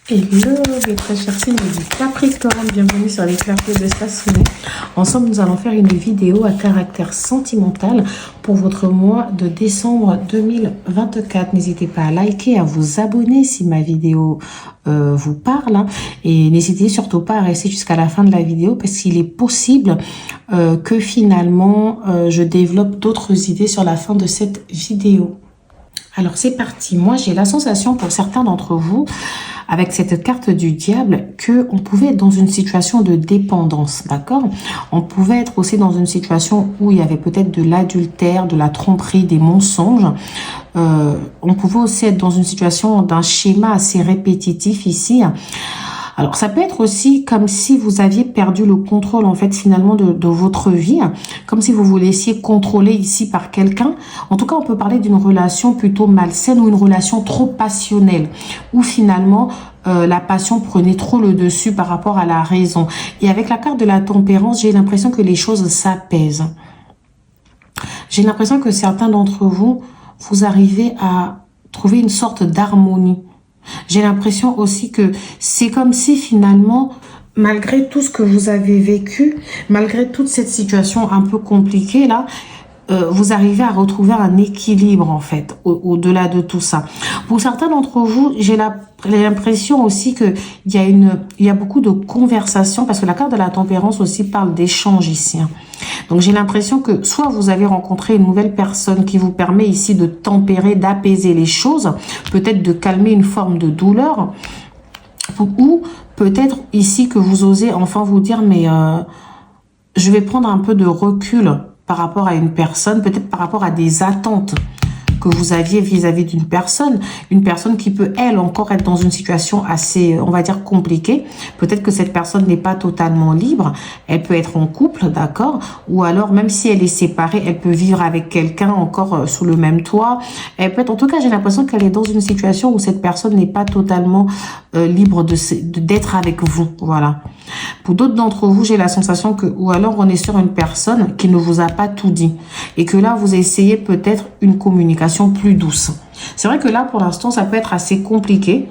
Hello les très chers signes du Capricorne, bienvenue sur les clartés d'espace lunaire. Ensemble, nous allons faire une vidéo à caractère sentimental pour votre mois de décembre 2024. N'hésitez pas à liker, à vous abonner si ma vidéo vous parle. Hein. Et n'hésitez surtout pas à rester jusqu'à la fin de la vidéo parce qu'il est possible que finalement je développe d'autres idées sur la fin de cette vidéo. Alors c'est parti. Moi j'ai la sensation pour certains d'entre vous avec cette carte du diable que on pouvait être dans une situation de dépendance, d'accord? On pouvait être aussi dans une situation où il y avait peut-être de l'adultère, de la tromperie, des mensonges. On pouvait aussi être dans une situation d'un schéma assez répétitif ici. Alors, ça peut être aussi comme si vous aviez perdu le contrôle, en fait, finalement, de votre vie. Comme si vous vous laissiez contrôler ici par quelqu'un. En tout cas, on peut parler d'une relation plutôt malsaine ou une relation trop passionnelle. Où finalement, la passion prenait trop le dessus par rapport à la raison. Et avec la carte de la tempérance, j'ai l'impression que les choses s'apaisent. J'ai l'impression que certains d'entre vous, vous arrivez à trouver une sorte d'harmonie. J'ai l'impression aussi que c'est comme si finalement, malgré tout ce que vous avez vécu, malgré toute cette situation un peu compliquée là, vous arrivez à retrouver un équilibre en fait, au-delà de tout ça. Pour certains d'entre vous, j'ai l'impression aussi que il y a beaucoup de conversations, parce que la carte de la tempérance aussi parle d'échange ici. Hein. Donc j'ai l'impression que soit vous avez rencontré une nouvelle personne qui vous permet ici de tempérer, d'apaiser les choses, peut-être de calmer une forme de douleur, ou peut-être ici que vous osez enfin vous dire mais je vais prendre un peu de recul par rapport à une personne, peut-être par rapport à des attentes que vous aviez vis-à-vis d'une personne, une personne qui peut, elle, encore être dans une situation assez, on va dire, compliquée. Peut-être que cette personne n'est pas totalement libre, elle peut être en couple, d'accord? Ou alors, même si elle est séparée, elle peut vivre avec quelqu'un encore sous le même toit. Elle peut être, en tout cas, j'ai l'impression qu'elle est dans une situation où cette personne n'est pas totalement libre d'être avec vous, voilà. Pour d'autres d'entre vous, j'ai la sensation que, ou alors on est sur une personne qui ne vous a pas tout dit. Et que là, vous essayez peut-être une communication plus douce. C'est vrai que là, pour l'instant, ça peut être assez compliqué.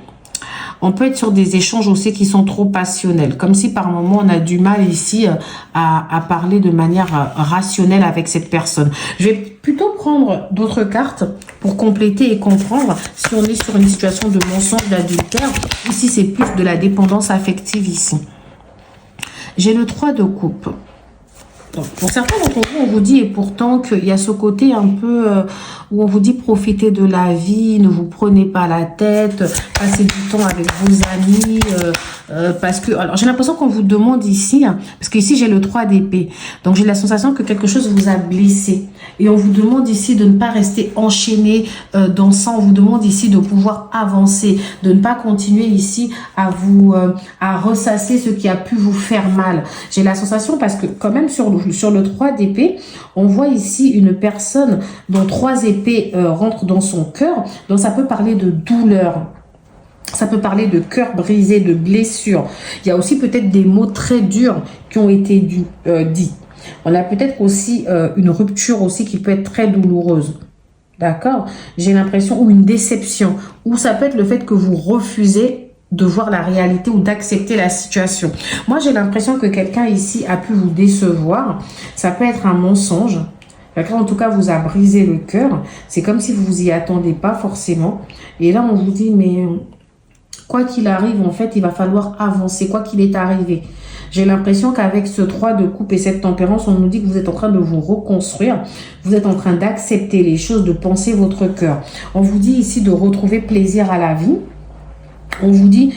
On peut être sur des échanges aussi qui sont trop passionnels. Comme si par moment, on a du mal ici à parler de manière rationnelle avec cette personne. Je vais plutôt prendre d'autres cartes pour compléter et comprendre si on est sur une situation de mensonge, d'adultère, ou si c'est plus de la dépendance affective ici. J'ai le 3 de coupe. Donc, pour certains d'entre vous, on vous dit et pourtant qu'il y a ce côté un peu où on vous dit profitez de la vie, ne vous prenez pas la tête, passez du temps avec vos amis, parce que, alors j'ai l'impression qu'on vous demande ici, hein, parce qu'ici j'ai le 3 d'épée, donc j'ai la sensation que quelque chose vous a blessé, et on vous demande ici de ne pas rester enchaîné dans ça, on vous demande ici de pouvoir avancer, de ne pas continuer ici à vous, à ressasser ce qui a pu vous faire mal. J'ai la sensation parce que quand même sur le 3 d'épée, on voit ici une personne dont 3 épées rentrent dans son cœur. Donc ça peut parler de douleur. Ça peut parler de cœur brisé, de blessure. Il y a aussi peut-être des mots très durs qui ont été dits. On a peut-être aussi une rupture aussi qui peut être très douloureuse. D'accord? J'ai l'impression, ou une déception. Ou ça peut être le fait que vous refusez de voir la réalité ou d'accepter la situation. Moi, j'ai l'impression que quelqu'un ici a pu vous décevoir. Ça peut être un mensonge. Quelqu'un, en tout cas, vous a brisé le cœur. C'est comme si vous vous y attendez pas forcément. Et là, on vous dit, mais quoi qu'il arrive, en fait, il va falloir avancer, quoi qu'il est arrivé. J'ai l'impression qu'avec ce 3 de coupe et cette tempérance, on nous dit que vous êtes en train de vous reconstruire. Vous êtes en train d'accepter les choses, de penser votre cœur. On vous dit ici de retrouver plaisir à la vie. On vous dit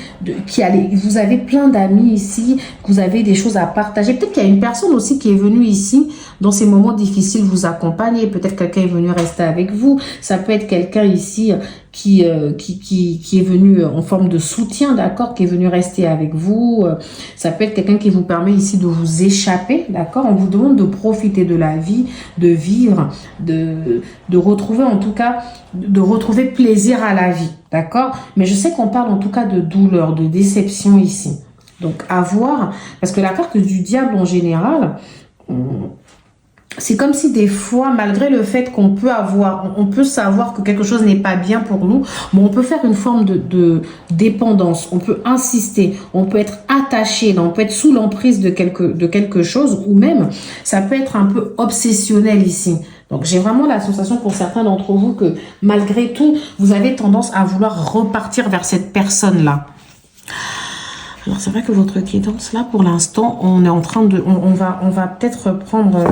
vous avez plein d'amis ici, que vous avez des choses à partager. Peut-être qu'il y a une personne aussi qui est venue ici dans ces moments difficiles vous accompagner. Peut-être quelqu'un est venu rester avec vous. Ça peut être quelqu'un ici qui est venu en forme de soutien, d'accord, qui est venu rester avec vous. Ça peut être quelqu'un qui vous permet ici de vous échapper, d'accord. On vous demande de profiter de la vie, de vivre, de retrouver en tout cas, de retrouver plaisir à la vie, d'accord. Mais je sais qu'on parle en tout cas de douleur, de déception ici. Donc à voir, parce que la carte du diable en général, c'est comme si des fois, malgré le fait qu'on peut avoir, on peut savoir que quelque chose n'est pas bien pour nous, mais on peut faire une forme de dépendance, on peut insister, on peut être attaché, on peut être sous l'emprise de quelque chose, ou même, ça peut être un peu obsessionnel ici. Donc, j'ai vraiment la sensation pour certains d'entre vous que malgré tout, vous avez tendance à vouloir repartir vers cette personne-là. Alors, c'est vrai que votre guidance, là, pour l'instant, on est en train de... On va peut-être prendre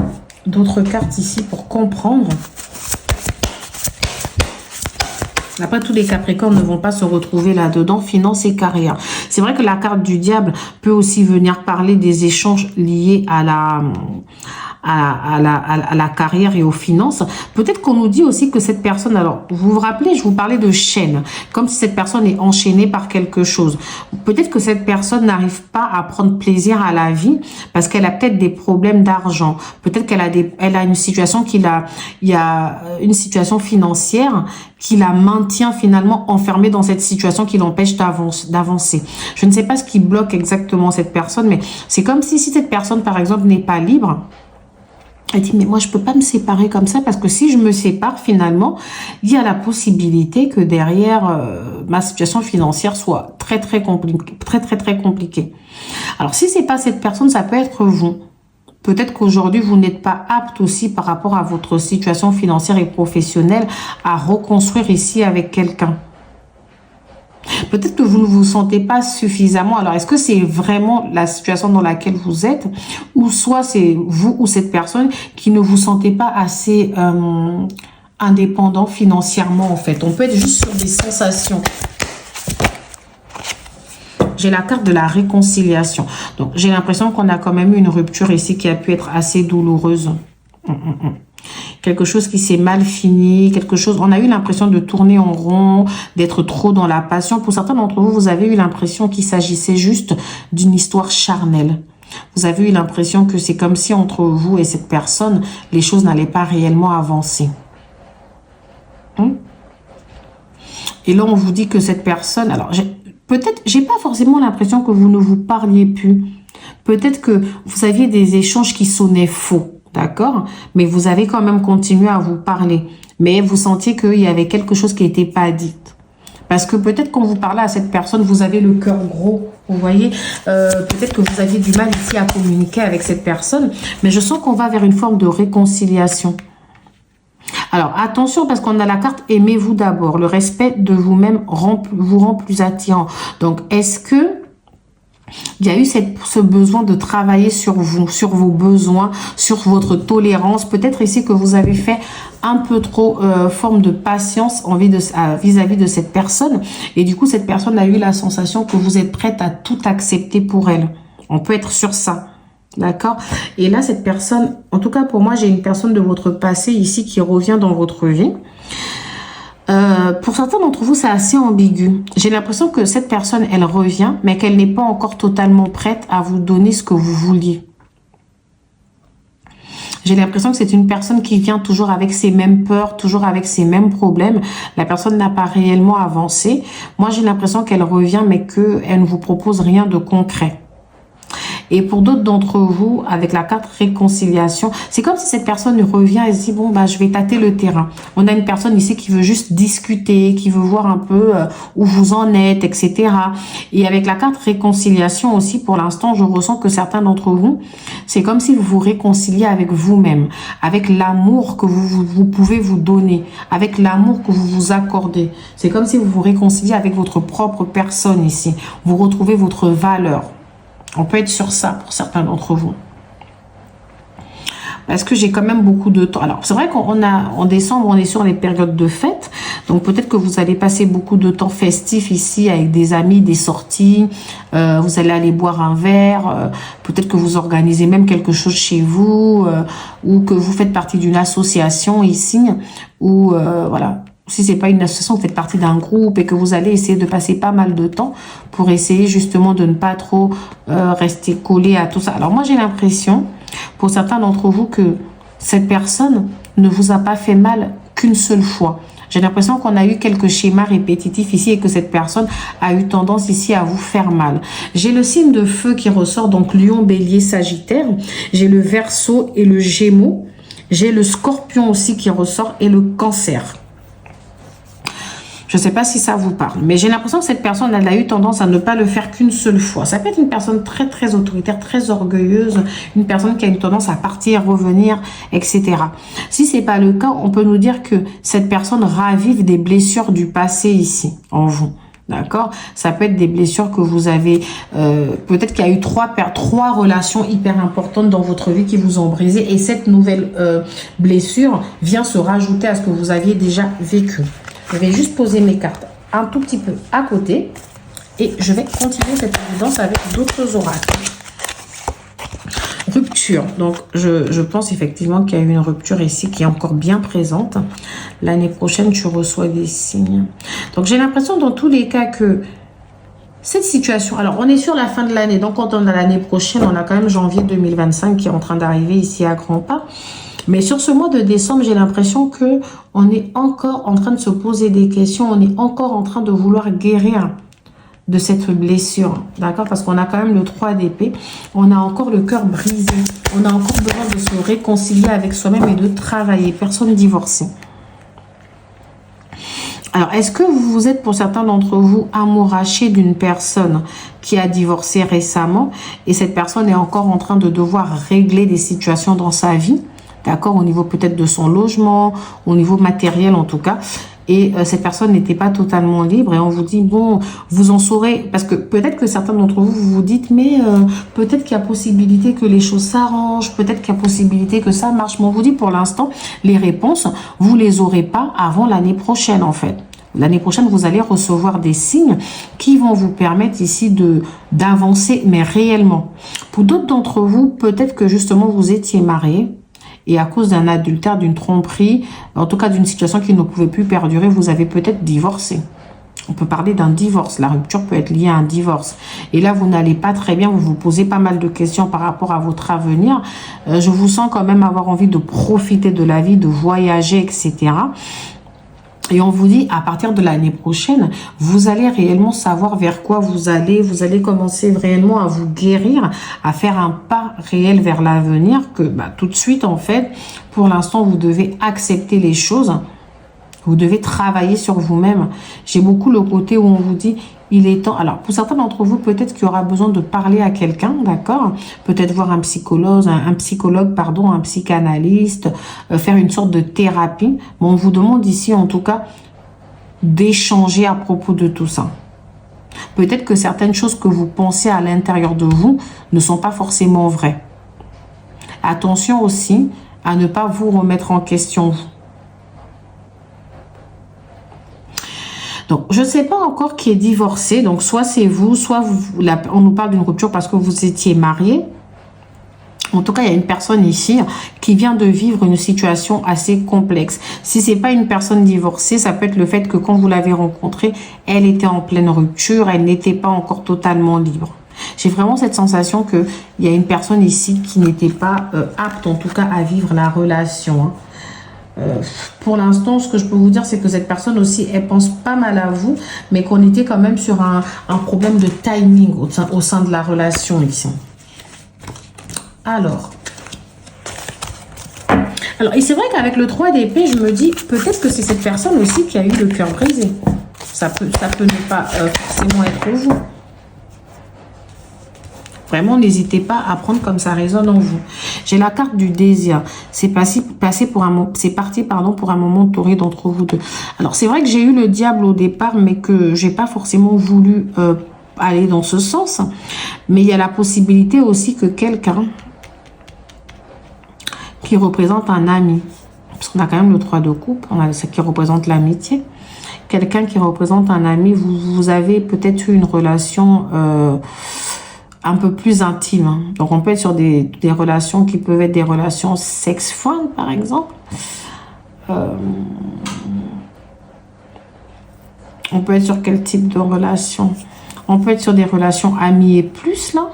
d'autres cartes ici pour comprendre. Après, tous les Capricornes ne vont pas se retrouver là-dedans, finances et carrière. C'est vrai que la carte du diable peut aussi venir parler des échanges liés à la carrière et aux finances. Peut-être qu'on nous dit aussi que cette personne, alors vous vous rappelez, je vous parlais de chaîne, comme si cette personne est enchaînée par quelque chose. Peut-être que cette personne n'arrive pas à prendre plaisir à la vie parce qu'elle a peut-être des problèmes d'argent. Peut-être qu'elle a une situation il y a une situation financière qui la maintient finalement enfermée dans cette situation qui l'empêche d'avancer. Je ne sais pas ce qui bloque exactement cette personne, mais c'est comme si cette personne, par exemple, n'est pas libre. Elle dit, mais moi, je peux pas me séparer comme ça parce que si je me sépare, finalement, il y a la possibilité que derrière, ma situation financière soit très compliquée. Alors, si c'est pas cette personne, ça peut être vous. Peut-être qu'aujourd'hui, vous n'êtes pas apte aussi par rapport à votre situation financière et professionnelle à reconstruire ici avec quelqu'un. Peut-être que vous ne vous sentez pas suffisamment. Alors, est-ce que c'est vraiment la situation dans laquelle vous êtes, ou soit c'est vous ou cette personne qui ne vous sentez pas assez indépendant financièrement, en fait. On peut être juste sur des sensations. J'ai la carte de la réconciliation. Donc, j'ai l'impression qu'on a quand même eu une rupture ici qui a pu être assez douloureuse. Quelque chose qui s'est mal fini, quelque chose... On a eu l'impression de tourner en rond, d'être trop dans la passion. Pour certains d'entre vous, vous avez eu l'impression qu'il s'agissait juste d'une histoire charnelle. Vous avez eu l'impression que c'est comme si entre vous et cette personne, les choses n'allaient pas réellement avancer. Et là, on vous dit que cette personne... Alors, peut-être, j'ai pas forcément l'impression que vous ne vous parliez plus. Peut-être que vous aviez des échanges qui sonnaient faux. D'accord? Mais vous avez quand même continué à vous parler. Mais vous sentiez qu'il y avait quelque chose qui n'était pas dit. Parce que peut-être quand vous parlez à cette personne, vous avez le cœur gros. Vous voyez, peut-être que vous aviez du mal ici à communiquer avec cette personne. Mais je sens qu'on va vers une forme de réconciliation. Alors, attention, parce qu'on a la carte « Aimez-vous d'abord ». Le respect de vous-même vous rend plus attirant. Donc, est-ce que il y a eu ce besoin de travailler sur vous, sur vos besoins, sur votre tolérance. Peut-être ici que vous avez fait un peu trop forme de patience vis-à-vis de cette personne. Et du coup, cette personne a eu la sensation que vous êtes prête à tout accepter pour elle. On peut être sur ça. D'accord? Et là, cette personne, en tout cas pour moi, j'ai une personne de votre passé ici qui revient dans votre vie. Pour certains d'entre vous, c'est assez ambigu. J'ai l'impression que cette personne, elle revient, mais qu'elle n'est pas encore totalement prête à vous donner ce que vous vouliez. J'ai l'impression que c'est une personne qui vient toujours avec ses mêmes peurs, toujours avec ses mêmes problèmes. La personne n'a pas réellement avancé. Moi, j'ai l'impression qu'elle revient, mais qu'elle ne vous propose rien de concret. Et pour d'autres d'entre vous, avec la carte réconciliation, c'est comme si cette personne revient et se dit, bon, bah, je vais tâter le terrain. On a une personne ici qui veut juste discuter, qui veut voir un peu où vous en êtes, etc. Et avec la carte réconciliation aussi, pour l'instant, je ressens que certains d'entre vous, c'est comme si vous vous réconciliez avec vous-même, avec l'amour que vous pouvez vous donner, avec l'amour que vous vous accordez. C'est comme si vous vous réconciliez avec votre propre personne ici. Vous retrouvez votre valeur. On peut être sur ça pour certains d'entre vous. Parce que j'ai quand même beaucoup de temps. Alors, c'est vrai qu'en décembre, on est sur les périodes de fête. Donc, peut-être que vous allez passer beaucoup de temps festif ici avec des amis, des sorties. Vous allez aller boire un verre. Peut-être que vous organisez même quelque chose chez vous. Ou que vous faites partie d'une association ici. Ou, voilà. Si c'est pas une association, vous faites partie d'un groupe et que vous allez essayer de passer pas mal de temps pour essayer justement de ne pas trop rester collé à tout ça. Alors moi, j'ai l'impression, pour certains d'entre vous, que cette personne ne vous a pas fait mal qu'une seule fois. J'ai l'impression qu'on a eu quelques schémas répétitifs ici et que cette personne a eu tendance ici à vous faire mal. J'ai le signe de feu qui ressort, donc Lion, Bélier, Sagittaire. J'ai le Verseau et le Gémeaux. J'ai le scorpion aussi qui ressort et le cancer. Je ne sais pas si ça vous parle, mais j'ai l'impression que cette personne, elle a eu tendance à ne pas le faire qu'une seule fois. Ça peut être une personne très, très autoritaire, très orgueilleuse, une personne qui a une tendance à partir, revenir, etc. Si ce n'est pas le cas, on peut nous dire que cette personne ravive des blessures du passé ici, en vous. D'accord? Ça peut être des blessures que vous avez, peut-être qu'il y a eu trois relations hyper importantes dans votre vie qui vous ont brisé et cette nouvelle blessure vient se rajouter à ce que vous aviez déjà vécu. Je vais juste poser mes cartes un tout petit peu à côté et je vais continuer cette évidence avec d'autres oracles. Rupture. Donc, je pense effectivement qu'il y a eu une rupture ici qui est encore bien présente. L'année prochaine, tu reçois des signes. Donc, j'ai l'impression dans tous les cas que cette situation... Alors, on est sur la fin de l'année. Donc, quand on a l'année prochaine, on a quand même janvier 2025 qui est en train d'arriver ici à grands pas. Mais sur ce mois de décembre, j'ai l'impression que on est encore en train de se poser des questions. On est encore en train de vouloir guérir de cette blessure. D'accord? Parce qu'on a quand même le 3 d'épée. On a encore le cœur brisé. On a encore besoin de se réconcilier avec soi-même et de travailler. Personne divorcée. Alors, est-ce que vous êtes, pour certains d'entre vous, amouraché d'une personne qui a divorcé récemment et cette personne est encore en train de devoir régler des situations dans sa vie? D'accord, au niveau peut-être de son logement, au niveau matériel en tout cas. Et cette personne n'était pas totalement libre. Et on vous dit, bon, vous en saurez. Parce que peut-être que certains d'entre vous, vous vous dites, mais peut-être qu'il y a possibilité que les choses s'arrangent. Peut-être qu'il y a possibilité que ça marche. Mais on vous dit, pour l'instant, les réponses, vous les aurez pas avant l'année prochaine en fait. L'année prochaine, vous allez recevoir des signes qui vont vous permettre ici d'avancer, mais réellement. Pour d'autres d'entre vous, peut-être que justement, vous étiez mariés. Et à cause d'un adultère, d'une tromperie, en tout cas d'une situation qui ne pouvait plus perdurer, vous avez peut-être divorcé. On peut parler d'un divorce. La rupture peut être liée à un divorce. Et là, vous n'allez pas très bien. Vous vous posez pas mal de questions par rapport à votre avenir. Je vous sens quand même avoir envie de profiter de la vie, de voyager, etc. Et on vous dit, à partir de l'année prochaine, vous allez réellement savoir vers quoi vous allez. Vous allez commencer réellement à vous guérir, à faire un pas réel vers l'avenir que tout de suite, en fait, pour l'instant, vous devez accepter les choses. Vous devez travailler sur vous-même. J'ai beaucoup le côté où on vous dit, il est temps. Alors, pour certains d'entre vous, peut-être qu'il y aura besoin de parler à quelqu'un, d'accord? Peut-être voir un psychologue, un psychanalyste, faire une sorte de thérapie. Mais on vous demande ici, en tout cas, d'échanger à propos de tout ça. Peut-être que certaines choses que vous pensez à l'intérieur de vous ne sont pas forcément vraies. Attention aussi à ne pas vous remettre en question, vous. Donc, je ne sais pas encore qui est divorcé. Donc, soit c'est vous, soit on nous parle d'une rupture parce que vous étiez marié. En tout cas, il y a une personne ici qui vient de vivre une situation assez complexe. Si ce n'est pas une personne divorcée, ça peut être le fait que quand vous l'avez rencontrée, elle était en pleine rupture, elle n'était pas encore totalement libre. J'ai vraiment cette sensation qu'il y a une personne ici qui n'était pas apte, en tout cas, à vivre la relation. Pour l'instant, ce que je peux vous dire, c'est que cette personne aussi, elle pense pas mal à vous, mais qu'on était quand même sur un problème de timing au sein de la relation ici. Alors, et c'est vrai qu'avec le 3 d'épée, je me dis, peut-être que c'est cette personne aussi qui a eu le cœur brisé. Ça peut ne pas forcément être vous. Vraiment, n'hésitez pas à prendre comme ça résonne en vous. J'ai la carte du désir. C'est parti pour un moment torride entre vous deux. Alors, c'est vrai que j'ai eu le diable au départ, mais que j'ai pas forcément voulu aller dans ce sens. Mais il y a la possibilité aussi que quelqu'un qui représente un ami, parce qu'on a quand même le 3 de coupe, on a ce qui représente l'amitié. Quelqu'un qui représente un ami, vous avez peut-être eu une relation un peu plus intime. Hein. Donc, on peut être sur des relations qui peuvent être des relations sex-friend, par exemple. On peut être sur quel type de relation? On peut être sur des relations amies et plus, là.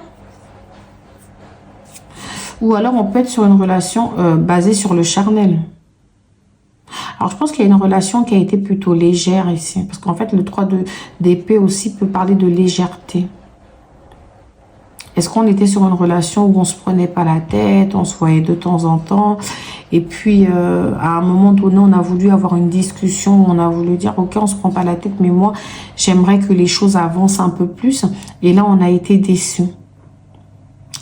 Ou alors, on peut être sur une relation basée sur le charnel. Alors, je pense qu'il y a une relation qui a été plutôt légère ici. Parce qu'en fait, le 3 d'épée aussi peut parler de légèreté. Est-ce qu'on était sur une relation où on se prenait pas la tête, on se voyait de temps en temps, et puis à un moment donné, on a voulu avoir une discussion, on a voulu dire, ok, on se prend pas la tête, mais moi, j'aimerais que les choses avancent un peu plus. Et là, on a été déçus.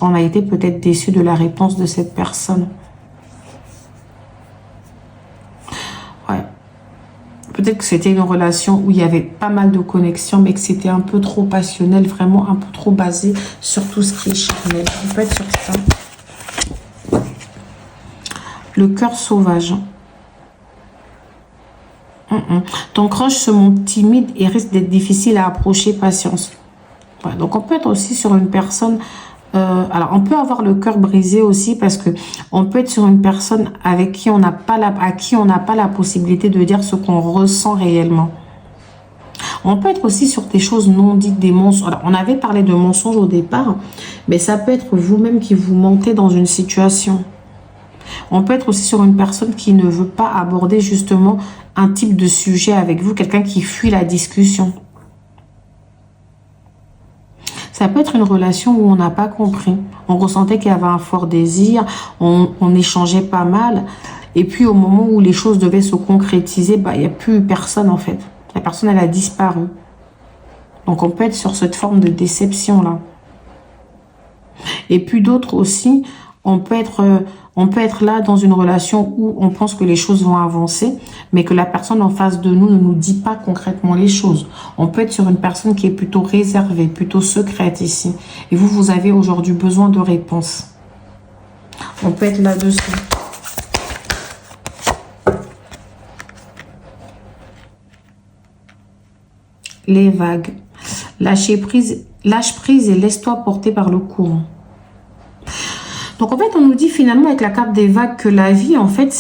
On a été peut-être déçus de la réponse de cette personne. Ouais. Peut-être que c'était une relation où il y avait pas mal de connexions, mais que c'était un peu trop passionnel, vraiment un peu trop basé sur tout ce qui est charnel. On peut être sur ça. Le cœur sauvage. Ton crush se montre timide et risque d'être difficile à approcher, patience. Ouais, donc on peut être aussi sur une personne... alors on peut avoir le cœur brisé aussi parce que on peut être sur une personne avec qui on n'a pas la possibilité de dire ce qu'on ressent réellement. On peut être aussi sur des choses non dites, des mensonges. Alors, on avait parlé de mensonges au départ, mais ça peut être vous-même qui vous mentez dans une situation. On peut être aussi sur une personne qui ne veut pas aborder justement un type de sujet avec vous, quelqu'un qui fuit la discussion. Ça peut être une relation où on n'a pas compris. On ressentait qu'il y avait un fort désir, on échangeait pas mal. Et puis au moment où les choses devaient se concrétiser, bah, il n'y a plus personne en fait. La personne, elle a disparu. Donc on peut être sur cette forme de déception-là. Et puis d'autres aussi, on peut être là dans une relation où on pense que les choses vont avancer, mais que la personne en face de nous ne nous dit pas concrètement les choses. On peut être sur une personne qui est plutôt réservée, plutôt secrète ici. Et vous avez aujourd'hui besoin de réponses. On peut être là-dessus. Les vagues. Lâche prise et laisse-toi porter par le courant. Donc en fait, on nous dit finalement avec la carte des vagues que la vie, en fait,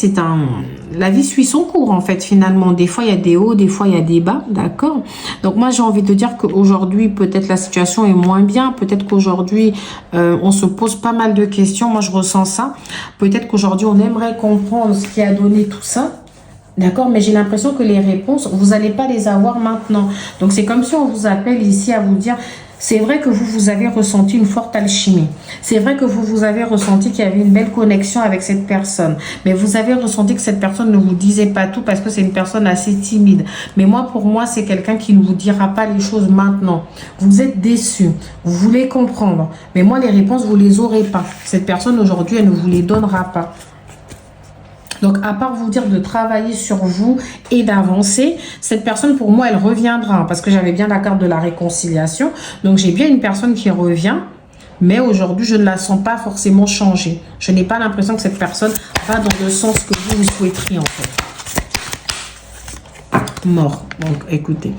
la vie suit son cours, en fait, finalement. Des fois, il y a des hauts, des fois, il y a des bas, d'accord? Donc moi, j'ai envie de dire qu'aujourd'hui, peut-être la situation est moins bien. Peut-être qu'aujourd'hui, on se pose pas mal de questions. Moi, je ressens ça. Peut-être qu'aujourd'hui, on aimerait comprendre ce qui a donné tout ça. D'accord, mais j'ai l'impression que les réponses, vous n'allez pas les avoir maintenant. Donc, c'est comme si on vous appelle ici à vous dire... C'est vrai que vous avez ressenti une forte alchimie. C'est vrai que vous avez ressenti qu'il y avait une belle connexion avec cette personne. Mais vous avez ressenti que cette personne ne vous disait pas tout parce que c'est une personne assez timide. Mais moi, pour moi, c'est quelqu'un qui ne vous dira pas les choses maintenant. Vous êtes déçus. Vous voulez comprendre. Mais moi, les réponses, vous les aurez pas. Cette personne, aujourd'hui, elle ne vous les donnera pas. Donc, à part vous dire de travailler sur vous et d'avancer, cette personne, pour moi, elle reviendra. Parce que j'avais bien la carte de la réconciliation. Donc, j'ai bien une personne qui revient. Mais aujourd'hui, je ne la sens pas forcément changer. Je n'ai pas l'impression que cette personne va dans le sens que vous souhaiteriez, en fait. Mort. Donc, écoutez.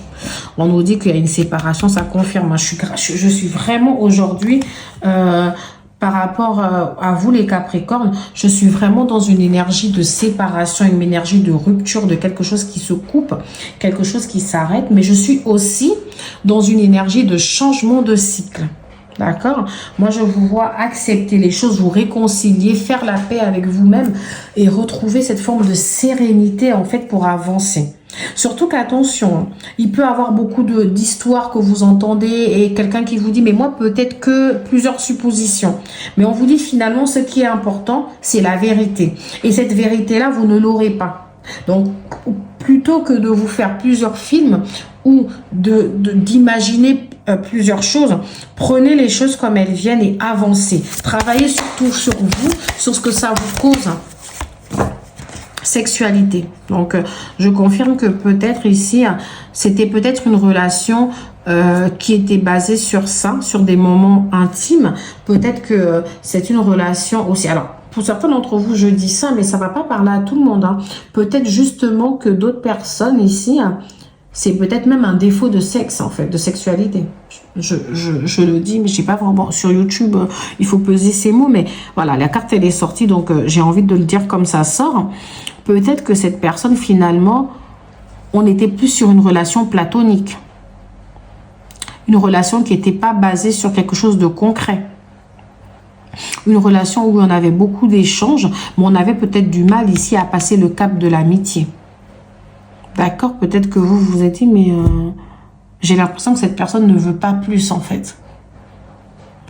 On nous dit qu'il y a une séparation. Ça confirme. Je suis vraiment aujourd'hui... par rapport à vous les Capricornes, je suis vraiment dans une énergie de séparation, une énergie de rupture, de quelque chose qui se coupe, quelque chose qui s'arrête. Mais je suis aussi dans une énergie de changement de cycle. D'accord? Moi, je vous vois accepter les choses, vous réconcilier, faire la paix avec vous-même et retrouver cette forme de sérénité, en fait, pour avancer. Surtout qu'attention, il peut y avoir beaucoup d'histoires que vous entendez et quelqu'un qui vous dit, mais moi, peut-être que plusieurs suppositions. Mais on vous dit finalement, ce qui est important, c'est la vérité. Et cette vérité-là, vous ne l'aurez pas. Donc, plutôt que de vous faire plusieurs films ou d'imaginer plusieurs choses, prenez les choses comme elles viennent et avancez. Travaillez surtout sur vous, sur ce que ça vous cause. Sexualité. Donc, je confirme que peut-être ici, c'était peut-être une relation qui était basée sur ça, sur des moments intimes. Peut-être que c'est une relation aussi... Alors, pour certains d'entre vous, je dis ça, mais ça ne va pas parler à tout le monde. Hein. Peut-être justement que d'autres personnes ici, c'est peut-être même un défaut de sexe, en fait, de sexualité. Je le dis, mais je sais pas vraiment. Sur YouTube, il faut peser ces mots, mais voilà, la carte, elle est sortie, donc j'ai envie de le dire comme ça sort. Peut-être que cette personne, finalement, on était plus sur une relation platonique. Une relation qui n'était pas basée sur quelque chose de concret. Une relation où on avait beaucoup d'échanges, mais on avait peut-être du mal ici à passer le cap de l'amitié. D'accord? Peut-être que vous vous êtes dit, mais j'ai l'impression que cette personne ne veut pas plus, en fait.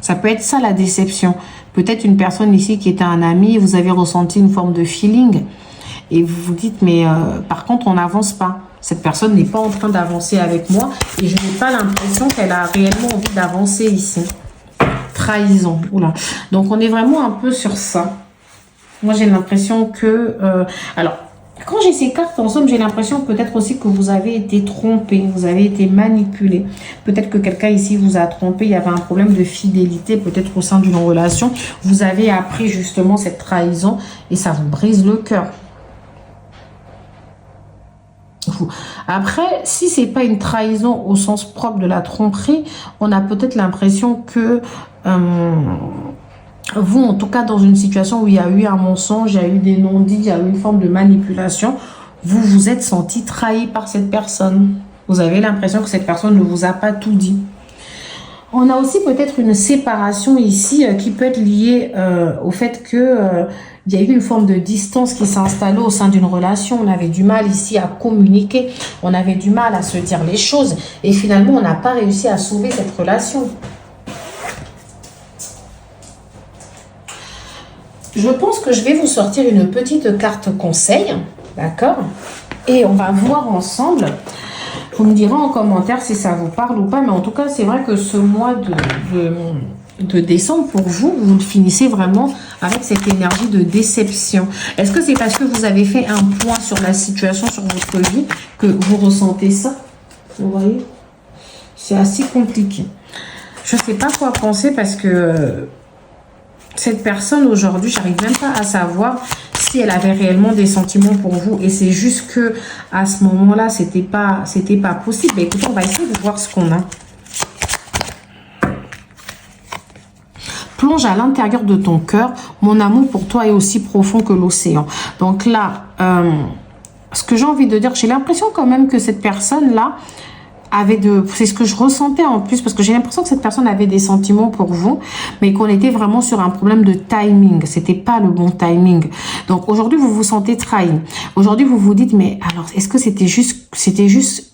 Ça peut être ça la déception. Peut-être une personne ici qui était un ami, vous avez ressenti une forme de feeling et vous vous dites mais par contre on n'avance pas. Cette personne n'est pas en train d'avancer avec moi et je n'ai pas l'impression qu'elle a réellement envie d'avancer ici. Trahison. Oula. Donc on est vraiment un peu sur ça. Moi j'ai l'impression que... alors quand j'ai ces cartes, en somme, j'ai l'impression peut-être aussi que vous avez été trompé, vous avez été manipulé. Peut-être que quelqu'un ici vous a trompé, il y avait un problème de fidélité, peut-être au sein d'une relation. Vous avez appris justement cette trahison et ça vous brise le cœur. Après, si c'est pas une trahison au sens propre de la tromperie, on a peut-être l'impression que... vous, en tout cas, dans une situation où il y a eu un mensonge, il y a eu des non-dits, il y a eu une forme de manipulation, vous vous êtes senti trahi par cette personne. Vous avez l'impression que cette personne ne vous a pas tout dit. On a aussi peut-être une séparation ici qui peut être liée au fait que il y a eu une forme de distance qui s'est installée au sein d'une relation. On avait du mal ici à communiquer, on avait du mal à se dire les choses et finalement, on n'a pas réussi à sauver cette relation. Je pense que je vais vous sortir une petite carte conseil, d'accord? Et on va voir ensemble. Vous me direz en commentaire si ça vous parle ou pas, mais en tout cas, c'est vrai que ce mois de décembre, pour vous, vous finissez vraiment avec cette énergie de déception. Est-ce que c'est parce que vous avez fait un point sur la situation, sur votre vie, que vous ressentez ça? Vous voyez? C'est assez compliqué. Je ne sais pas quoi penser parce que... cette personne aujourd'hui, j'arrive même pas à savoir si elle avait réellement des sentiments pour vous. Et c'est juste que à ce moment-là, c'était pas possible. Mais écoutez, on va essayer de voir ce qu'on a. Plonge à l'intérieur de ton cœur. Mon amour pour toi est aussi profond que l'océan. Donc là, ce que j'ai envie de dire, j'ai l'impression quand même que cette personne-là c'est ce que je ressentais en plus, parce que j'ai l'impression que cette personne avait des sentiments pour vous, mais qu'on était vraiment sur un problème de timing. C'était pas le bon timing. Donc aujourd'hui, vous vous sentez trahi. Aujourd'hui, vous vous dites, mais alors, est-ce que c'était juste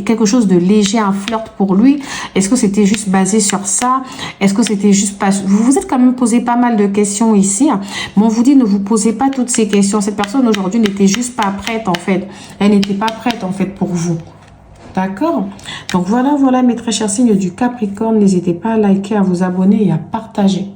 quelque chose de léger, un flirt pour lui? Est-ce que c'était juste basé sur ça? Est-ce que c'était juste pas... Vous vous êtes quand même posé pas mal de questions ici, mais on vous dit, ne vous posez pas toutes ces questions. Cette personne aujourd'hui n'était juste pas prête, en fait. Elle n'était pas prête, en fait, pour vous. D'accord? Donc voilà mes très chers signes du Capricorne. N'hésitez pas à liker, à vous abonner et à partager.